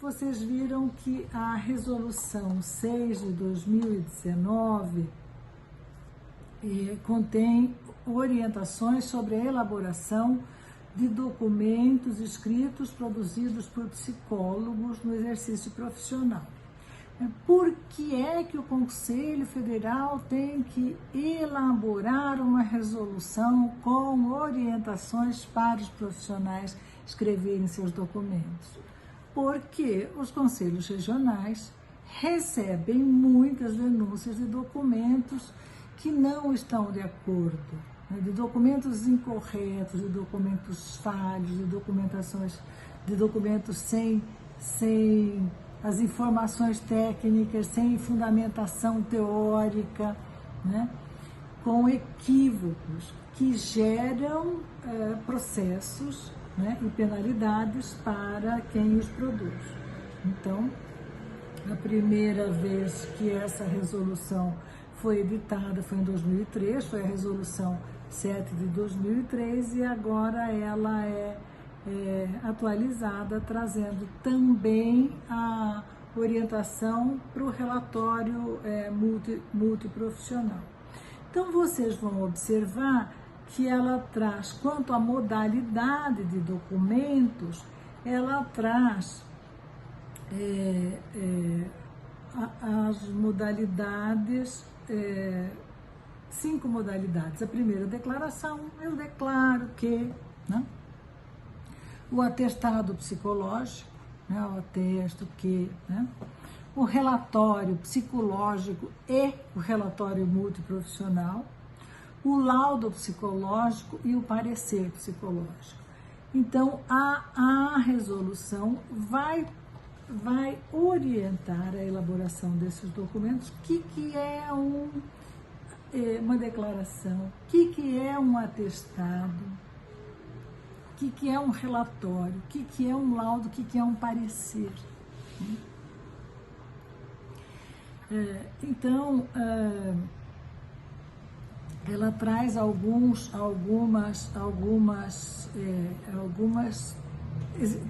vocês viram que a resolução 6 de 2019 contém orientações sobre a elaboração de documentos escritos produzidos por psicólogos no exercício profissional. Por que é que o Conselho Federal tem que elaborar uma resolução com orientações para os profissionais escreverem seus documentos? Porque os conselhos regionais recebem muitas denúncias de documentos que não estão de acordo, de documentos incorretos, de documentos falhos, de documentos sem as informações técnicas, sem fundamentação teórica, né? Com equívocos que geram processos, né? E penalidades para quem os produz. Então, a primeira vez que essa resolução foi editada foi em 2003, foi a resolução 7 de 2003, e agora ela é atualizada, trazendo também a orientação para o relatório multiprofissional. Então, vocês vão observar que ela traz, quanto à modalidade de documentos, ela traz as modalidades, 5 modalidades. A primeira declaração, eu declaro que, né? O atestado psicológico, né? O atesto que, né? O relatório psicológico e o relatório multiprofissional, o laudo psicológico e o parecer psicológico. Então, a resolução vai orientar a elaboração desses documentos. O que é uma declaração? O que é um atestado? O que é um relatório? O que é um laudo? O que é um parecer? Então, ela traz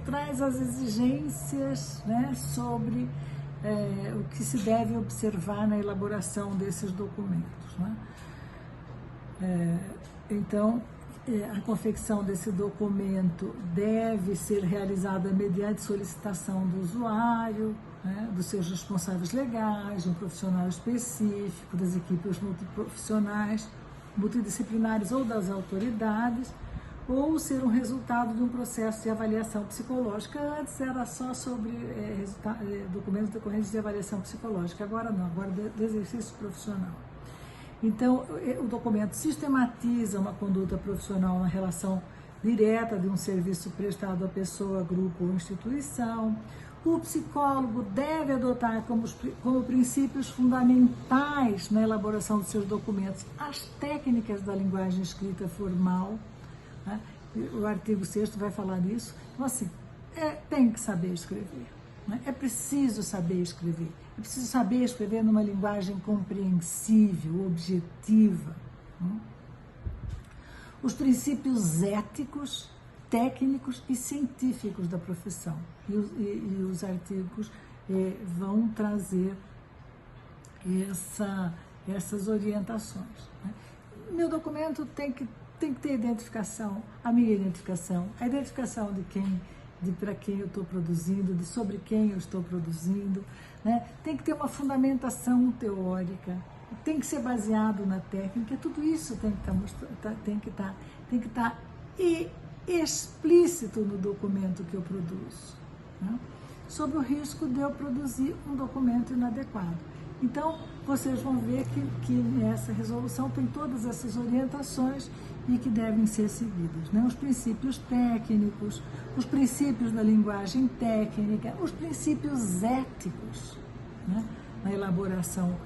traz as exigências, né, sobre o que se deve observar na elaboração desses documentos, né? Então, a confecção desse documento deve ser realizada mediante solicitação do usuário, né, dos seus responsáveis legais, de um profissional específico, das equipes multiprofissionais, multidisciplinares ou das autoridades, ou ser um resultado de um processo de avaliação psicológica. Antes era só sobre documentos decorrentes de avaliação psicológica, agora não, agora do exercício profissional. Então, o documento sistematiza uma conduta profissional na relação direta de um serviço prestado à pessoa, grupo ou instituição. O psicólogo deve adotar como princípios fundamentais na elaboração de seus documentos as técnicas da linguagem escrita formal, né? O artigo 6º vai falar nisso. Então, assim, tem que saber escrever, né? É preciso saber escrever. É preciso saber escrever numa linguagem compreensível, objetiva. Os princípios éticos, técnicos e científicos da profissão. E os artigos vão trazer essas orientações, né? Meu documento tem que ter identificação, a minha identificação, a identificação para quem eu estou produzindo, sobre quem eu estou produzindo, né? Tem que ter uma fundamentação teórica, tem que ser baseado na técnica. Tudo isso tem que estar explícito no documento que eu produzo, né? Sob o risco de eu produzir um documento inadequado. Então, vocês vão ver que nessa resolução tem todas essas orientações e que devem ser seguidas, né? Os princípios técnicos, os princípios da linguagem técnica, os princípios éticos, né, na elaboração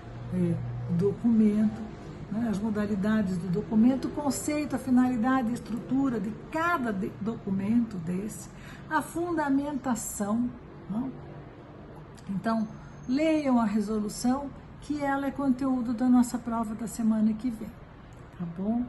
do documento, né, as modalidades do documento, o conceito, a finalidade e a estrutura de cada documento desse, a fundamentação, né? Então, leiam a resolução, que ela é conteúdo da nossa prova da semana que vem, tá bom?